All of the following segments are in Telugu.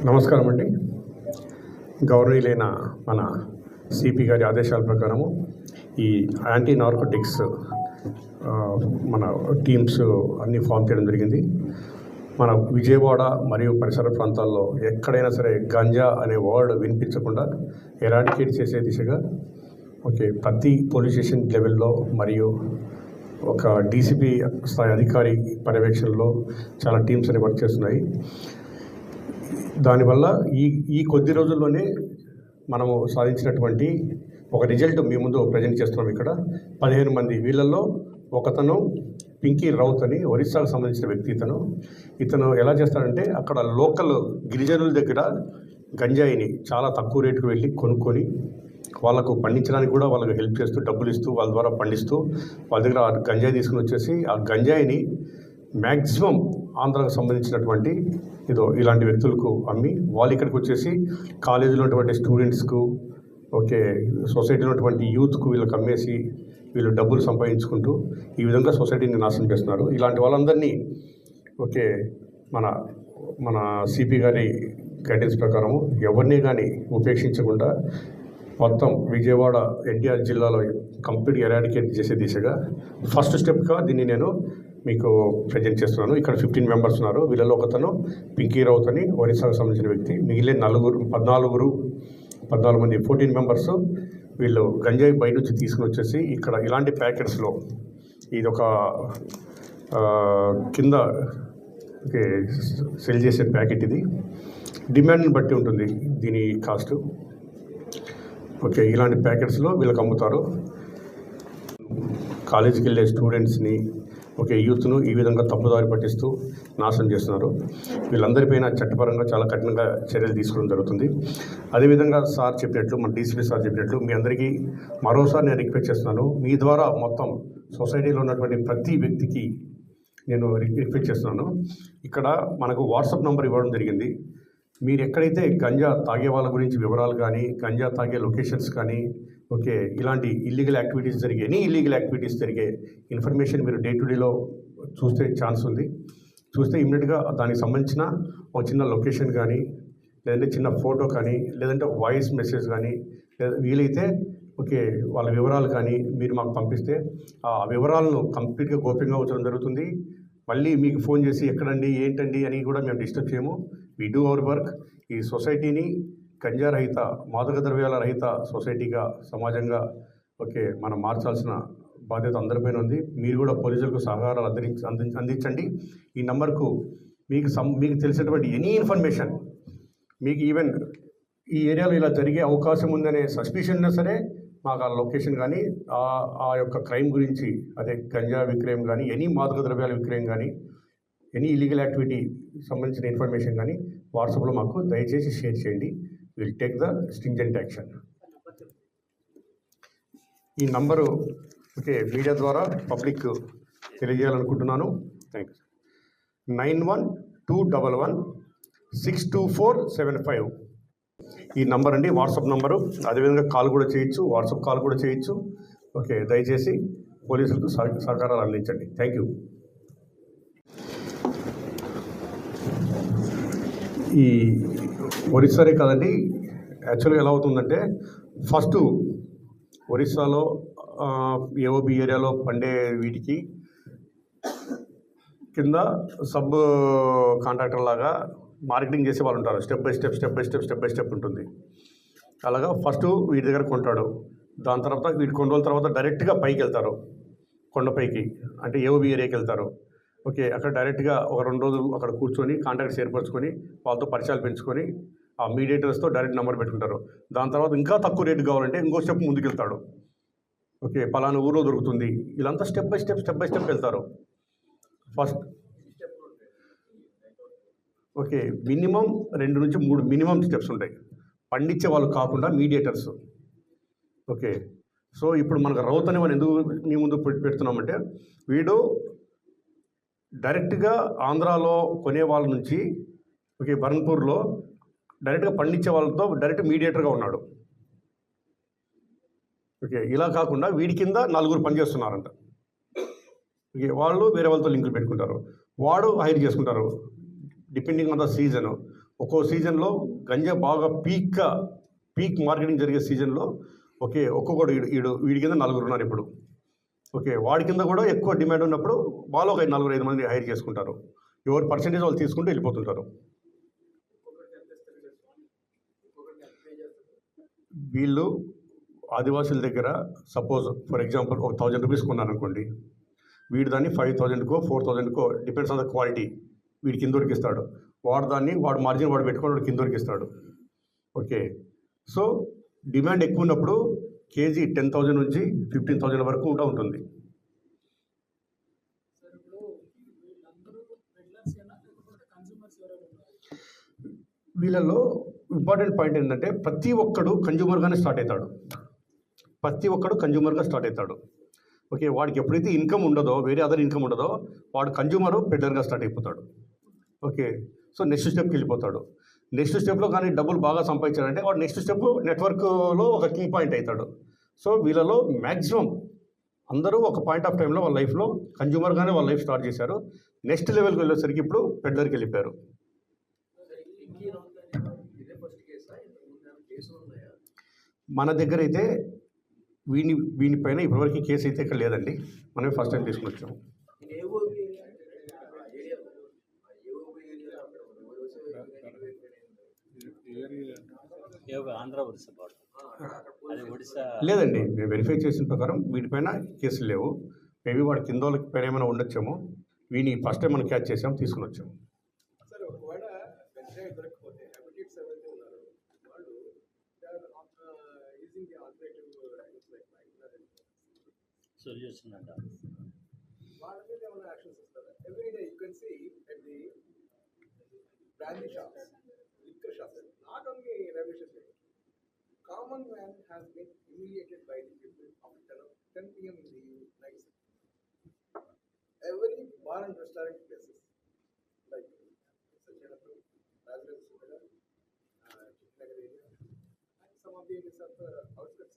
నమస్కారం అండి. గౌరవనీయులైన మన సిపి గారి ఆదేశాల ప్రకారము ఈ యాంటీ నార్కోటిక్స్ మన టీమ్స్ అన్నీ ఫామ్ చేయడం జరిగింది. మన విజయవాడ మరియు పరిసర ప్రాంతాల్లో ఎక్కడైనా సరే గంజా అనే వర్డ్ వినిపించకుండా ఎరాడికేట్ చేసే దిశగా ప్రతి పోలీస్ స్టేషన్ లెవెల్లో మరియు ఒక డీసీపీ స్థాయి అధికారి పర్యవేక్షణలో చాలా టీమ్స్ అనేవి వర్క్ చేస్తున్నాయి. దానివల్ల ఈ కొద్ది రోజుల్లోనే మనము సాధించినటువంటి ఒక రిజల్ట్ మీ ముందు ప్రజెంట్ చేస్తున్నాం. ఇక్కడ 15 మంది, వీళ్ళల్లో ఒకతను పింకీ రౌత్ అని ఒరిస్సాకు సంబంధించిన వ్యక్తి. ఇతను ఎలా చేస్తాడంటే అక్కడ లోకల్ గిరిజనుల దగ్గర గంజాయిని చాలా తక్కువ రేటుకు వెళ్ళి కొనుక్కొని వాళ్ళకు పండించడానికి కూడా వాళ్ళకి హెల్ప్ చేస్తూ డబ్బులు ఇస్తూ వాళ్ళ ద్వారా పండిస్తూ వాళ్ళ దగ్గర గంజాయి తీసుకుని వచ్చేసి ఆ గంజాయిని మ్యాక్సిమం ఆంధ్రాకు సంబంధించినటువంటి ఇలాంటి వ్యక్తులకు అమ్మి వాళ్ళు ఇక్కడికి వచ్చేసి కాలేజీలో ఉన్నటువంటి స్టూడెంట్స్కు సొసైటీలో ఉన్నటువంటి యూత్కు వీళ్ళకి అమ్మేసి వీళ్ళు డబ్బులు సంపాదించుకుంటూ ఈ విధంగా సొసైటీని నాశనం చేస్తున్నారు. ఇలాంటి వాళ్ళందరినీ మన సిపి గారి గైడెన్స్ ప్రకారము ఎవరిని కానీ ఉపేక్షించకుండా మొత్తం విజయవాడ ఎన్టీఆర్ జిల్లాలో కంప్లీట్గా ఎరాడికేట్ చేసే దిశగా ఫస్ట్ స్టెప్గా దీన్ని నేను మీకు ప్రజెంట్ చేస్తున్నాను. ఇక్కడ 15 మెంబర్స్ ఉన్నారు. వీళ్ళలో ఒకతను పింకీ రౌత్ అని ఒరిస్సాకు సంబంధించిన వ్యక్తి. మిగిలిన 14 మంది 14 మెంబర్స్ వీళ్ళు గంజాయి బయట నుంచి తీసుకుని వచ్చేసి ఇక్కడ ఇలాంటి ప్యాకెట్స్లో ఇది ఒక కింద సెల్ చేసే ప్యాకెట్. ఇది డిమాండ్ని బట్టి ఉంటుంది దీని కాస్ట్. ఇలాంటి ప్యాకెట్స్లో వీళ్ళకి అమ్ముతారు. కాలేజీకి వెళ్ళే స్టూడెంట్స్ని యూత్ను ఈ విధంగా తప్పుదారి పట్టిస్తూ నాశనం చేస్తున్నారు. వీళ్ళందరిపైన చట్టపరంగా చాలా కఠినంగా చర్యలు తీసుకోవడం జరుగుతుంది. అదేవిధంగా సార్ చెప్పినట్లు, మన డీసీపీ సార్ చెప్పినట్లు మీ అందరికీ మరోసారి నేను రిక్వెస్ట్ చేస్తున్నాను. మీ ద్వారా మొత్తం సొసైటీలో ఉన్నటువంటి ప్రతి వ్యక్తికి నేను రిక్వెస్ట్ చేస్తున్నాను. ఇక్కడ మనకు వాట్సాప్ నెంబర్ ఇవ్వడం జరిగింది. మీరు ఎక్కడైతే గంజా తాగే వాళ్ళ గురించి వివరాలు కానీ, గంజా తాగే లొకేషన్స్ కానీ, ఇలాంటి ఇల్లీగల్ యాక్టివిటీస్ జరిగే ఎనీ ఇల్లీగల్ యాక్టివిటీస్ జరిగే ఇన్ఫర్మేషన్ మీరు డే టు డేలో చూస్తే ఛాన్స్ ఉంది. చూస్తే ఇమ్మీడియట్గా దానికి సంబంధించిన ఒక చిన్న లొకేషన్ కానీ, లేదంటే చిన్న ఫోటో కానీ, లేదంటే వాయిస్ మెసేజ్ కానీ, లేదా వీలైతే వాళ్ళ వివరాలు కానీ మీరు మాకు పంపిస్తే ఆ వివరాలను కంప్లీట్గా గోప్యంగా ఉంచడం జరుగుతుంది. మళ్ళీ మీకు ఫోన్ చేసి ఎక్కడండి ఏంటండి అని కూడా మేము డిస్టర్బ్ చేయము. We do our work. ఈ సొసైటీని గంజా రహిత, మాదక ద్రవ్యాల రహిత సొసైటీగా, సమాజంగా మనం మార్చాల్సిన బాధ్యత అందరిపైన ఉంది. మీరు కూడా పోలీసులకు సహకారాలు అందించండి. ఈ నంబర్కు మీకు తెలిసినటువంటి ఎనీ ఇన్ఫర్మేషన్, మీకు ఈవెన్ ఈ ఏరియాలో ఇలా జరిగే అవకాశం ఉందనే సస్పిషన్ ఉన్నా సరే మాకు ఆ లొకేషన్ కానీ, ఆ యొక్క క్రైమ్ గురించి, అదే గంజా విక్రయం కానీ, ఎనీ మాదక ద్రవ్యాల విక్రయం కానీ, ఎనీ ఇల్లీగల్ యాక్టివిటీ సంబంధించిన ఇన్ఫర్మేషన్ కానీ వాట్సాప్లో మాకు దయచేసి షేర్ చేయండి. Will take the stringent action. ఈ నంబరు మీడియా ద్వారా పబ్లిక్ తెలియజేయాలనుకుంటున్నాను. Thank you. 9121162475 ఈ నంబర్ అండి, వాట్సాప్ నంబరు. అదేవిధంగా కాల్ కూడా చేయొచ్చు, వాట్సాప్ కాల్ కూడా చేయొచ్చు. దయచేసి పోలీసులకు సహకారాలు అందించండి. Thank you. ఈ ఒరిస్సానే కాదండి, యాక్చువల్గా ఎలా అవుతుందంటే ఫస్ట్ ఒరిస్సాలో ఏఓబి ఏరియాలో పండే వీటికి కింద సబ్ కాంట్రాక్టర్ లాగా మార్కెటింగ్ చేసే వాళ్ళు ఉంటారు. స్టెప్ బై స్టెప్ ఉంటుంది. అలాగా ఫస్ట్ వీటి దగ్గర కొంటాడు. దాని తర్వాత వీటి కొన్ని రోజుల తర్వాత డైరెక్ట్గా పైకి వెళ్తారు, కొండపైకి, అంటే ఏఓబి ఏరియాకి వెళ్తారు. అక్కడ డైరెక్ట్గా ఒక 2 రోజులు అక్కడ కూర్చొని కాంట్రాక్ట్స్ ఏర్పరచుకొని వాళ్ళతో పరిచయాలు పెంచుకొని ఆ మీడియేటర్స్తో డైరెక్ట్ నెంబర్ పెట్టుకుంటారు. దాని తర్వాత ఇంకా తక్కువ రేటు కావాలంటే ఇంకో స్టెప్ ముందుకు వెళ్తాడు. పలానా ఊరో దొరుకుతుంది. ఇలాంతా స్టెప్ బై స్టెప్ వెళ్తారు. ఫస్ట్ మినిమం 2 నుంచి 3 మినిమం స్టెప్స్ ఉంటాయి. పండించే వాళ్ళు కాకుండా మీడియేటర్స్. సో ఇప్పుడు మనకు రౌత్ అని మనం ఎందుకు మీ ముందు పెడుతున్నామంటే, వీడు డైరెక్ట్గా ఆంధ్రాలో కొనే వాళ్ళ నుంచి బర్న్పూర్లో డైరెక్ట్గా పండించే వాళ్ళతో డైరెక్ట్ మీడియేటర్గా ఉన్నాడు. ఇలా కాకుండా వీడి కింద 4 పనిచేస్తున్నారంట. వాళ్ళు వేరే వాళ్ళతో లింకులు పెట్టుకుంటారు. వాడు హైర్ చేసుకుంటారు డిపెండింగ్ ఆన్ ద సీజన్. ఒక్కో సీజన్లో గంజా బాగా పీక్ మార్కెటింగ్ జరిగే సీజన్లో ఒక్కొక్కడు వీడి కింద 4 ఉన్నారు ఇప్పుడు. వాడి కింద కూడా ఎక్కువ డిమాండ్ ఉన్నప్పుడు వాళ్ళు ఒక 4-5 మంది హైర్ చేసుకుంటారు. ఎవరి పర్సెంటేజ్ వాళ్ళు తీసుకుంటూ వెళ్ళిపోతుంటారు. వీళ్ళు ఆదివాసుల దగ్గర సపోజ్ ఫర్ ఎగ్జాంపుల్ ఒక 1000 రూపీస్ కొన్నాను అనుకోండి, వీడు దాన్ని 5000కో 4000కో డిపెండ్స్ ఆన్ ద క్వాలిటీ వీడి కింద దొరికిస్తాడు. వాడు మార్జిన్ వాడు పెట్టుకొని వాడు కింద దొరికిస్తాడు. సో డిమాండ్ ఎక్కువ ఉన్నప్పుడు కేజీ 10,000 నుంచి 15,000 వరకు ఉంటుంది. వీళ్ళలో ఇంపార్టెంట్ పాయింట్ ఏంటంటే ప్రతి ఒక్కడు కన్జ్యూమర్గానే స్టార్ట్ అవుతాడు. వాడికి ఎప్పుడైతే ఇన్కమ్ ఉండదో, వేరే అదర్ ఇన్కమ్ ఉండదో, వాడు కన్జ్యూమరు పెద్దగా స్టార్ట్ అయిపోతాడు. సో నెక్స్ట్ స్టెప్కి వెళ్ళిపోతాడు. నెక్స్ట్ స్టెప్లో కానీ డబ్బులు బాగా సంపాదించాడంటే వాడు నెక్స్ట్ స్టెప్ నెట్వర్క్లో ఒక కీ పాయింట్ అవుతాడు. సో వీళ్ళలో మ్యాక్సిమం అందరూ ఒక పాయింట్ ఆఫ్ టైంలో వాళ్ళ లైఫ్లో కన్జ్యూమర్గానే వాళ్ళ లైఫ్ స్టార్ట్ చేశారు. నెక్స్ట్ లెవెల్కి వెళ్ళేసరికి ఇప్పుడు పెద్దరికి వెళ్ళిపోయారు. మన దగ్గర అయితే వీనిపైన ఇప్పటివరకు కేసు అయితే ఇక్కడ లేదండి. మనమే ఫస్ట్ టైం తీసుకుని వచ్చాము. లేదండి, మేము వెరిఫై చేసిన ప్రకారం వీటిపైన కేసులు లేవు. మేబీ వాడి కింద వాళ్ళకి పైన ఏమైనా ఉండొచ్చేమో. వీని ఫస్ట్ టైం మనం క్యాచ్ చేసాము, తీసుకుని వచ్చాము. solution and all. What are the actions? Every day you can see at the brandy shops, liquor shops, not only railway station. Common man has been humiliated by the people after 10 p.m. in the night. Every bar and restaurant places like Sachinapur, Rajagiri, Chitnagar area, and some of the areas of outskirts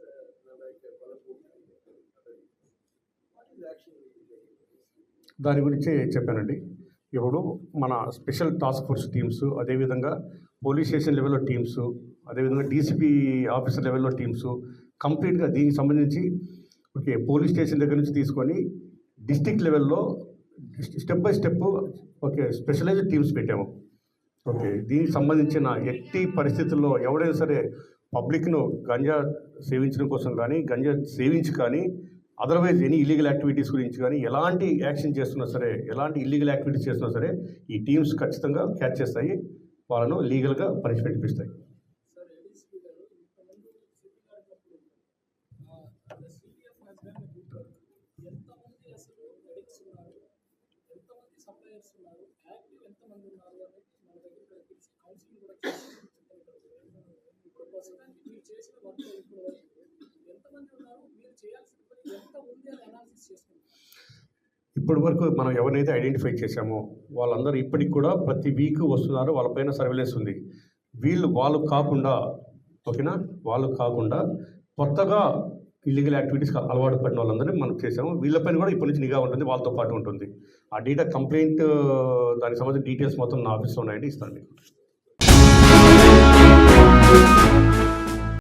like Kolhapur. దాని గురించి చెప్పానండి. ఇప్పుడు మన స్పెషల్ టాస్క్ ఫోర్స్ టీమ్స్, అదేవిధంగా పోలీస్ స్టేషన్ లెవెల్లో టీమ్స్, అదేవిధంగా డీసీపీ ఆఫీసర్ లెవెల్లో టీమ్స్ కంప్లీట్గా దీనికి సంబంధించి పోలీస్ స్టేషన్ దగ్గర నుంచి తీసుకొని డిస్ట్రిక్ట్ లెవెల్లో step by step specialised teams పెట్టాము. దీనికి సంబంధించిన ఎట్టి పరిస్థితుల్లో ఎవడైనా సరే పబ్లిక్ను గంజా సేవించడం కోసం కానీ, గంజా సేవించి కానీ, అదర్వైజ్ ఎనీ ఇల్లీగల్ యాక్టివిటీస్ గురించి కానీ ఎలాంటి యాక్షన్ చేస్తున్నా సరే, ఎలాంటి ఇల్లీగల్ యాక్టివిటీస్ చేస్తున్నా సరే ఈ టీమ్స్ ఖచ్చితంగా క్యాచ్ చేస్తాయి, వాళ్ళను లీగల్గా పనిష్మెంట్ ఇప్పిస్తాయి. ఇప్పటి వరకు మనం ఎవరినైతే ఐడెంటిఫై చేశామో వాళ్ళందరూ ఇప్పటికి కూడా ప్రతి వీక్ వస్తున్నారు. వాళ్ళపైన సర్వేలెన్స్ ఉంది. వాళ్ళు కాకుండా కొత్తగా ఇల్లీగల్ యాక్టివిటీస్కి అలవాటు పడిన వాళ్ళందరినీ మనం చేసాము. వీళ్ళపైన కూడా ఇప్పటి నుంచి నిఘా ఉంటుంది, వాళ్ళతో పాటు ఉంటుంది. ఆ డేటా కంప్లైంట్ దానికి సంబంధించిన డీటెయిల్స్ మొత్తం నా ఆఫీస్లో ఉన్నాయండి, ఇస్తాను మీకు.